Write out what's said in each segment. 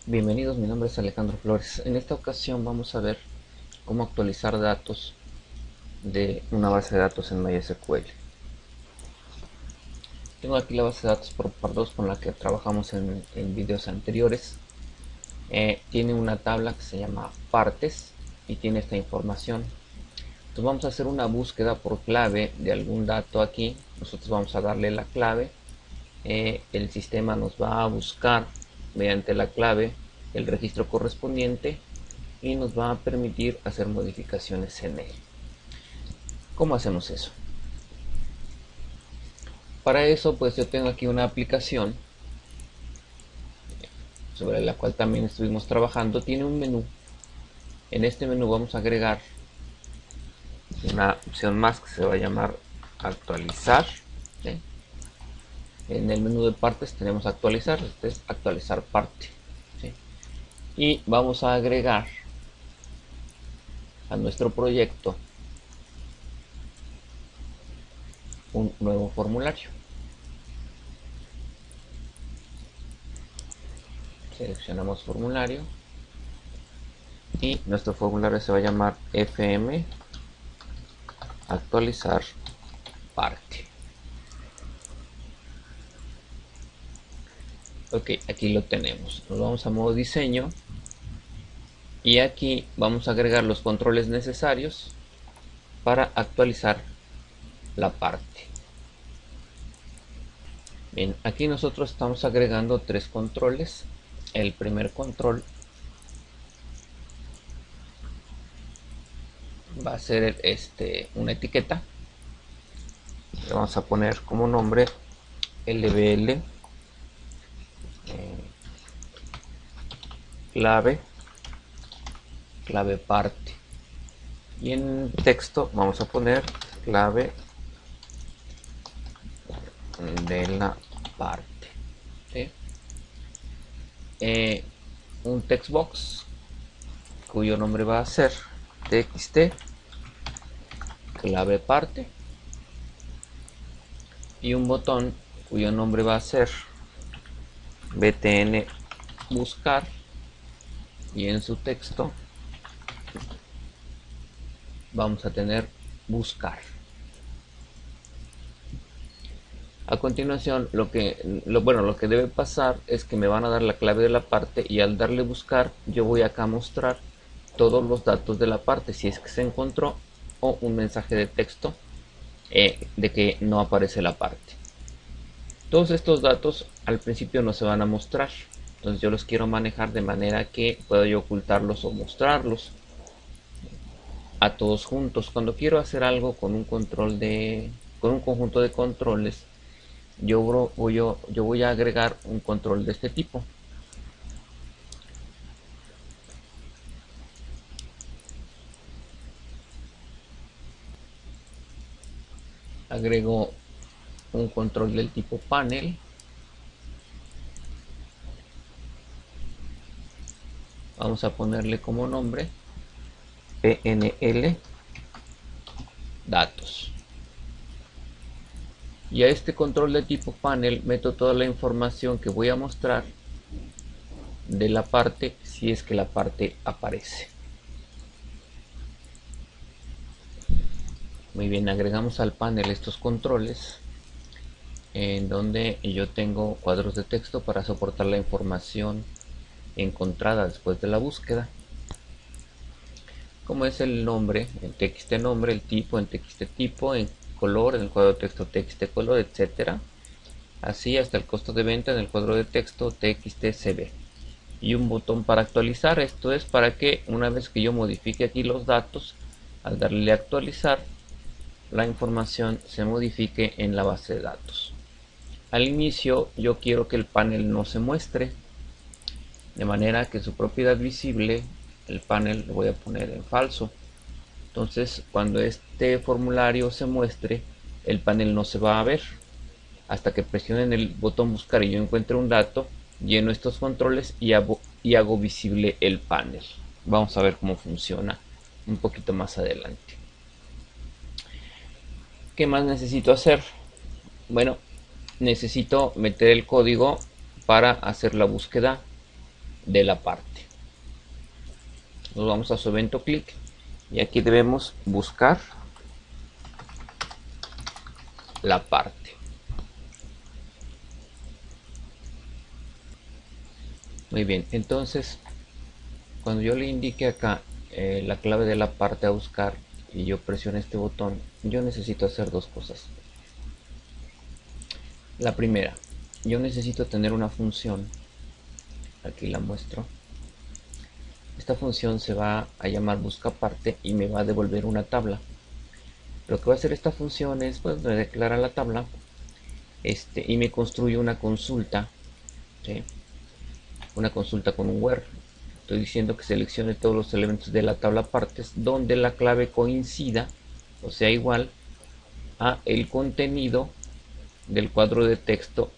Bienvenidos, mi nombre es Alejandro Flores. En esta ocasión vamos a ver cómo actualizar datos de una base de datos en MySQL. Tengo aquí la base de datos por par2 con la que trabajamos en videos anteriores. Tiene una tabla que se llama partes y tiene esta información. Entonces vamos a hacer una búsqueda por clave de algún dato aquí. Nosotros vamos a darle la clave. El sistema nos va a buscar mediante la clave el registro correspondiente y nos va a permitir hacer modificaciones en él. ¿Cómo hacemos eso? Para eso pues yo tengo aquí una aplicación sobre la cual también estuvimos trabajando. Tiene un menú. En este menú vamos a agregar una opción más que se va a llamar actualizar. En el menú de partes tenemos actualizar, este es actualizar parte. Y vamos a agregar a nuestro proyecto un nuevo formulario. Seleccionamos formulario y nuestro formulario se va a llamar fm actualizar parte. Ok, aquí lo tenemos. Nos vamos a modo diseño y aquí vamos a agregar los controles necesarios para actualizar la parte. Bien, aquí nosotros estamos agregando tres controles. El primer control va a ser una etiqueta. Le vamos a poner como nombre lbl clave parte, y en texto vamos a poner clave de la parte. Un text box cuyo nombre va a ser txt clave parte y un botón cuyo nombre va a ser btn buscar, y en su texto vamos a tener buscar. A continuación lo que debe pasar es que me van a dar la clave de la parte y al darle buscar yo voy acá a mostrar todos los datos de la parte si es que se encontró, o un mensaje de texto de que no aparece la parte. Todos estos datos al principio no se van a mostrar, entonces yo los quiero manejar de manera que pueda yo ocultarlos o mostrarlos a todos juntos. Cuando quiero hacer algo con un conjunto de controles, yo voy a agregar un control de este tipo. Agrego un control del tipo panel. Vamos a ponerle como nombre pnl datos. Y a este control de tipo panel meto toda la información que voy a mostrar de la parte si es que la parte aparece. Muy bien, agregamos al panel estos controles en donde yo tengo cuadros de texto para soportar la información encontrada después de la búsqueda, como es el nombre en txt nombre, el tipo en txt tipo, en color en el cuadro de texto txt color, etcétera, así hasta el costo de venta en el cuadro de texto txt cb, y un botón para actualizar. Esto es para que una vez que yo modifique aquí los datos, al darle a actualizar, la información se modifique en la base de datos. Al inicio yo quiero que el panel no se muestre, de manera que su propiedad visible, el panel, lo voy a poner en falso. Entonces cuando este formulario se muestre, el panel no se va a ver. Hasta que presionen el botón buscar y yo encuentre un dato, lleno estos controles y hago visible el panel. Vamos a ver cómo funciona un poquito más adelante. ¿Qué más necesito hacer? Bueno, necesito meter el código para hacer la búsqueda de la parte. Nos vamos a su evento click y aquí debemos buscar la parte. Muy bien, entonces cuando yo le indique acá la clave de la parte a buscar y yo presiono este botón, yo necesito hacer dos cosas. La primera, yo necesito tener una función, aquí la muestro. Esta función se va a llamar buscaparte y me va a devolver una tabla. Lo que va a hacer esta función es, pues, me declara la tabla y me construye una consulta, ¿sí? Una consulta con un where. Estoy diciendo que seleccione todos los elementos de la tabla partes donde la clave coincida, o sea, igual a el contenido del cuadro de texto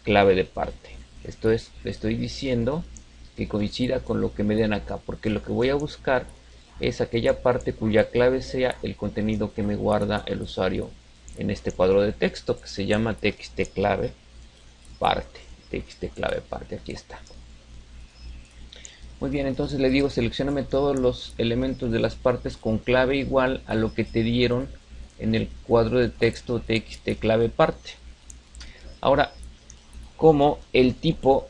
clave de parte. Esto es, le estoy diciendo que coincida con lo que me den acá, porque lo que voy a buscar es aquella parte cuya clave sea el contenido que me guarda el usuario en este cuadro de texto que se llama txtclave parte. Txtclave parte, aquí está. Muy bien, entonces le digo, seleccioname todos los elementos de las partes con clave igual a lo que te dieron en el cuadro de texto txtclave parte. Ahora, como el tipo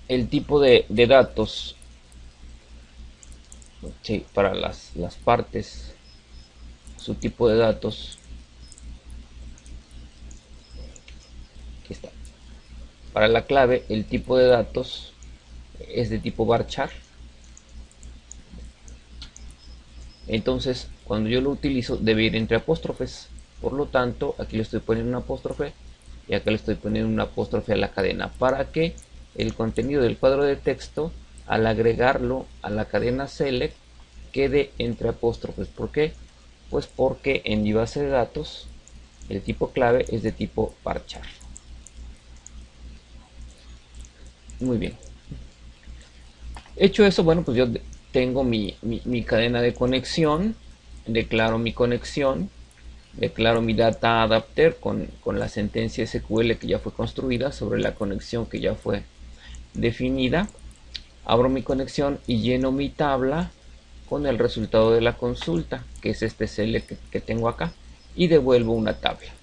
de datos, sí, para las partes, su tipo de datos, aquí está. Para la clave, el tipo de datos es de tipo varchar. Entonces, cuando yo lo utilizo, debe ir entre apóstrofes. Por lo tanto, aquí le estoy poniendo una apóstrofe y acá le estoy poniendo una apóstrofe a la cadena para que el contenido del cuadro de texto, al agregarlo a la cadena select, quede entre apóstrofes. ¿Por qué? Pues porque en mi base de datos el tipo clave es de tipo varchar. Muy bien. Hecho eso, bueno, pues yo tengo mi cadena de conexión, declaro mi conexión, declaro mi data adapter con la sentencia SQL que ya fue construida sobre la conexión que ya fue definida. Abro mi conexión y lleno mi tabla con el resultado de la consulta, que es este CL que tengo acá, y devuelvo una tabla.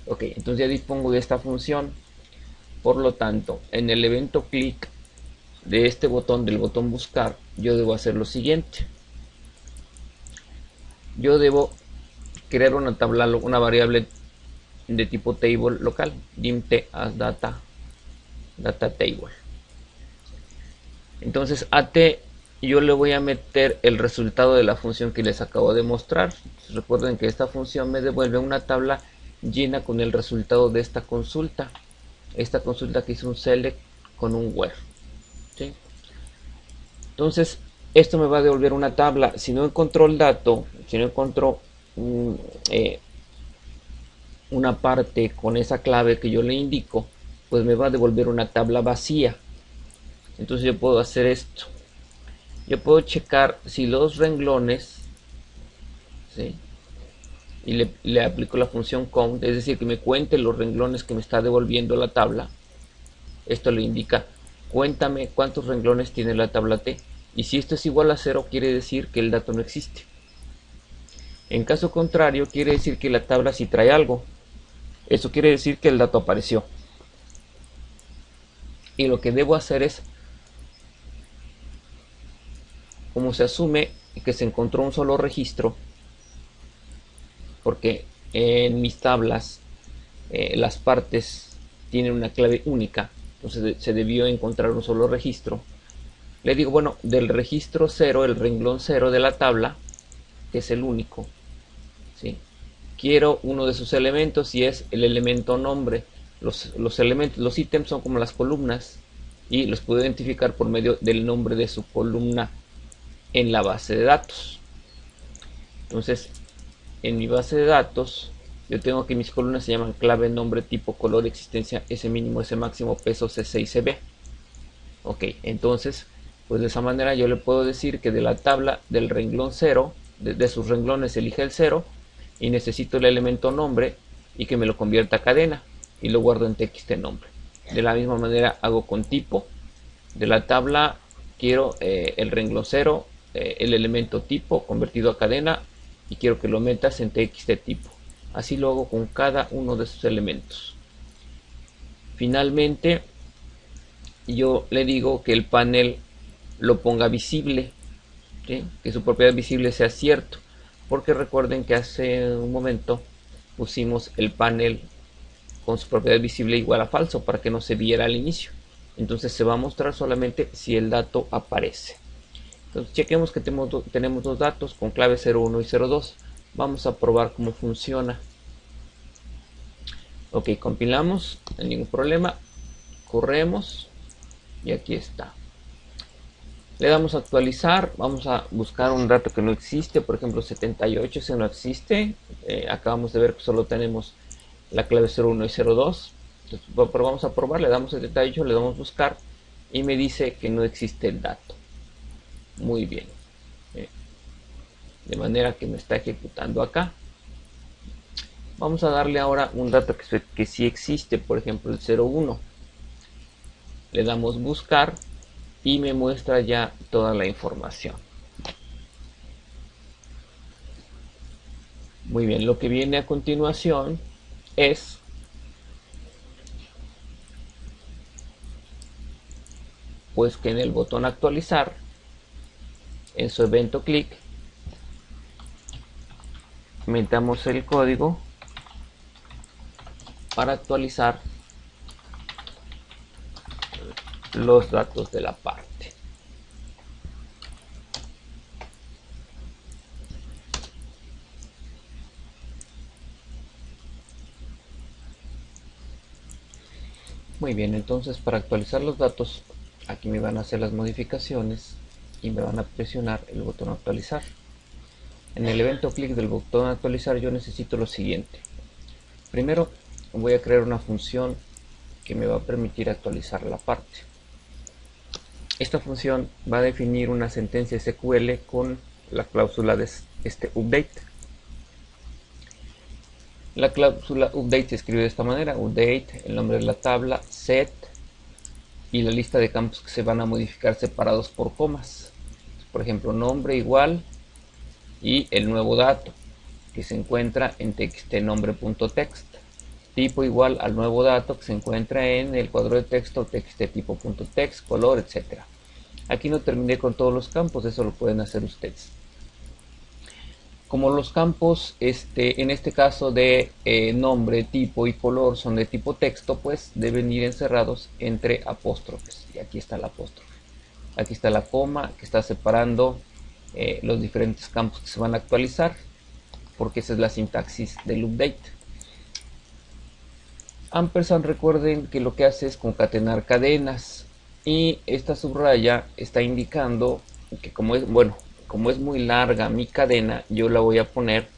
Ok, entonces ya dispongo de esta función. Por lo tanto, en el evento click de este botón, del botón buscar, yo debo hacer lo siguiente. Yo debo crear una tabla, una variable de tipo table local, dimT as data table. Entonces at yo le voy a meter el resultado de la función que les acabo de mostrar. Recuerden que esta función me devuelve una tabla llena con el resultado de esta consulta que hizo un select con un where, ¿sí? Entonces esto me va a devolver una tabla. Si no encontró el dato, si no encontró una parte con esa clave que yo le indico, pues me va a devolver una tabla vacía. Entonces yo puedo hacer esto. Yo puedo checar si los renglones, ¿sí? Y le aplico la función count, es decir, que me cuente los renglones que me está devolviendo la tabla. Esto le indica, cuéntame cuántos renglones tiene la tabla T. Y si esto es igual a 0, quiere decir que el dato no existe. En caso contrario, quiere decir que la tabla sí trae algo. Eso quiere decir que el dato apareció. Y lo que debo hacer es, como se asume que se encontró un solo registro, porque en mis tablas las partes tienen una clave única, entonces se debió encontrar un solo registro. Le digo, bueno, del registro 0, el renglón 0 de la tabla, que es el único, ¿sí? Quiero uno de sus elementos y es el elemento nombre. Los elementos, los ítems son como las columnas y los puedo identificar por medio del nombre de su columna en la base de datos. Entonces, en mi base de datos, yo tengo que mis columnas se llaman clave, nombre, tipo, color, existencia, S mínimo, S máximo, peso, C6, CB. Ok, entonces Pues de esa manera yo le puedo decir que de la tabla del renglón 0, de sus renglones elige el 0 y necesito el elemento nombre y que me lo convierta a cadena y lo guardo en txt nombre. De la misma manera hago con tipo. De la tabla quiero el renglón 0, el elemento tipo convertido a cadena y quiero que lo metas en txt tipo. Así lo hago con cada uno de sus elementos. Finalmente yo le digo que el panel lo ponga visible, ¿sí? Que su propiedad visible sea cierto, porque recuerden que hace un momento pusimos el panel con su propiedad visible igual a falso para que no se viera al inicio. Entonces se va a mostrar solamente si el dato aparece. Entonces chequemos que tenemos dos datos con clave 01 y 02. Vamos a probar cómo funciona. Ok, compilamos, no hay ningún problema. Corremos y aquí está. Le damos a actualizar, vamos a buscar un dato que no existe, por ejemplo 78, ese no existe. Acabamos de ver que solo tenemos la clave 01 y 02. Entonces, pero vamos a probar, le damos 78, le damos buscar y me dice que no existe el dato. Muy bien. De manera que me está ejecutando acá. Vamos a darle ahora un dato que sí existe, por ejemplo el 01. Le damos buscar y me muestra ya toda la información. Muy bien, lo que viene a continuación es pues que en el botón actualizar, en su evento clic, metamos el código para actualizar los datos de la parte. Muy bien, entonces para actualizar los datos, aquí me van a hacer las modificaciones y me van a presionar el botón actualizar. En el evento clic del botón actualizar yo necesito lo siguiente. Primero voy a crear una función que me va a permitir actualizar la parte. Esta función va a definir una sentencia SQL con la cláusula de update. La cláusula update se escribe de esta manera: update, el nombre de la tabla, set y la lista de campos que se van a modificar separados por comas. Por ejemplo, nombre igual y el nuevo dato que se encuentra en txtnombre.text, tipo igual al nuevo dato que se encuentra en el cuadro de texto txttypo.text, color, etc. Aquí no terminé con todos los campos, eso lo pueden hacer ustedes. Como los campos en este caso de nombre, tipo y color son de tipo texto, pues deben ir encerrados entre apóstrofes. Y aquí está la apóstrofe. Aquí está la coma que está separando los diferentes campos que se van a actualizar, porque esa es la sintaxis del update. Ampersand, recuerden que lo que hace es concatenar cadenas, y esta subraya está indicando que como es muy larga mi cadena, yo la voy a poner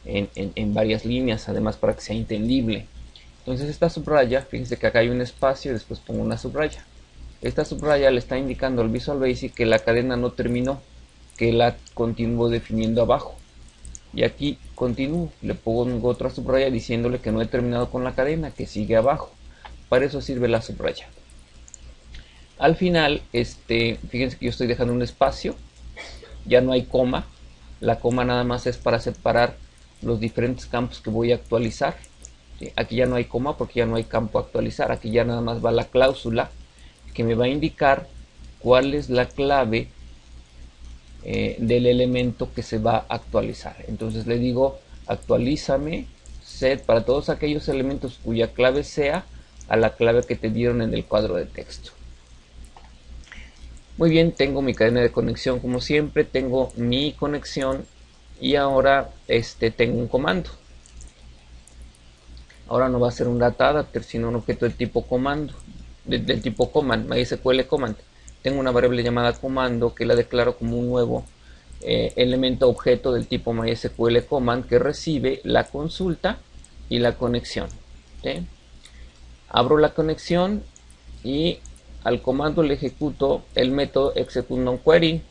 en varias líneas, además para que sea entendible. Entonces esta subraya, fíjense que acá hay un espacio y después pongo una subraya. Esta subraya le está indicando al Visual Basic que la cadena no terminó, que la continúo definiendo abajo. Y aquí continúo, le pongo otra subraya diciéndole que no he terminado con la cadena, que sigue abajo. Para eso sirve la subraya. Al final, fíjense que yo estoy dejando un espacio, ya no hay coma. La coma nada más es para separar los diferentes campos que voy a actualizar. ¿Sí? Aquí ya no hay coma porque ya no hay campo a actualizar. Aquí ya nada más va la cláusula que me va a indicar cuál es la clave del elemento que se va a actualizar. Entonces le digo actualízame set para todos aquellos elementos cuya clave sea a la clave que te dieron en el cuadro de texto. Muy bien, tengo mi cadena de conexión como siempre, tengo mi conexión y ahora tengo un comando. Ahora no va a ser un data adapter, sino un objeto del tipo comando, del tipo command, MySQL command. Tengo una variable llamada comando que la declaro como un nuevo elemento objeto del tipo MySQL command que recibe la consulta y la conexión. ¿Sí? Abro la conexión y al comando le ejecuto el método executeNonQuery,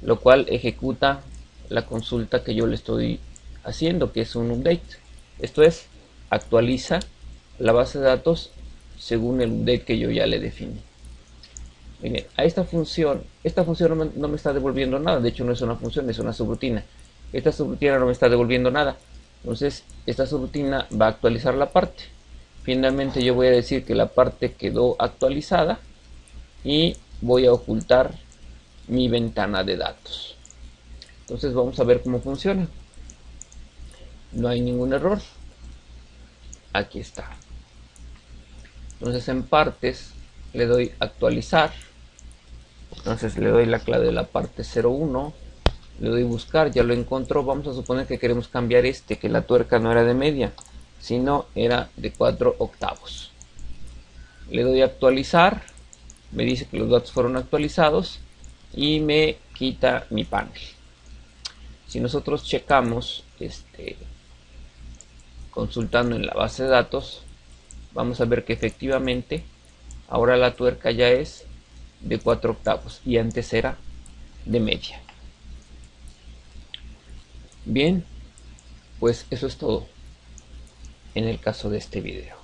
lo cual ejecuta la consulta que yo le estoy haciendo, que es un update. Esto es, actualiza la base de datos según el update que yo ya le definí. Bien, a esta función no me está devolviendo nada. De hecho, no es una función, es una subrutina. Esta subrutina no me está devolviendo nada. Entonces, esta subrutina va a actualizar la parte. Finalmente, yo voy a decir que la parte quedó actualizada y voy a ocultar mi ventana de datos. Entonces, vamos a ver cómo funciona. No hay ningún error. Aquí está. Entonces, en partes le doy actualizar. Entonces le doy la clave de la parte 01, le doy buscar, ya lo encontró. Vamos a suponer que queremos cambiar que la tuerca no era de media, sino era de 4/8. Le doy actualizar, me dice que los datos fueron actualizados y me quita mi panel. Si nosotros checamos consultando en la base de datos, vamos a ver que efectivamente ahora la tuerca ya es de 4/8 y antes era de media. Bien, pues eso es todo en el caso de este video.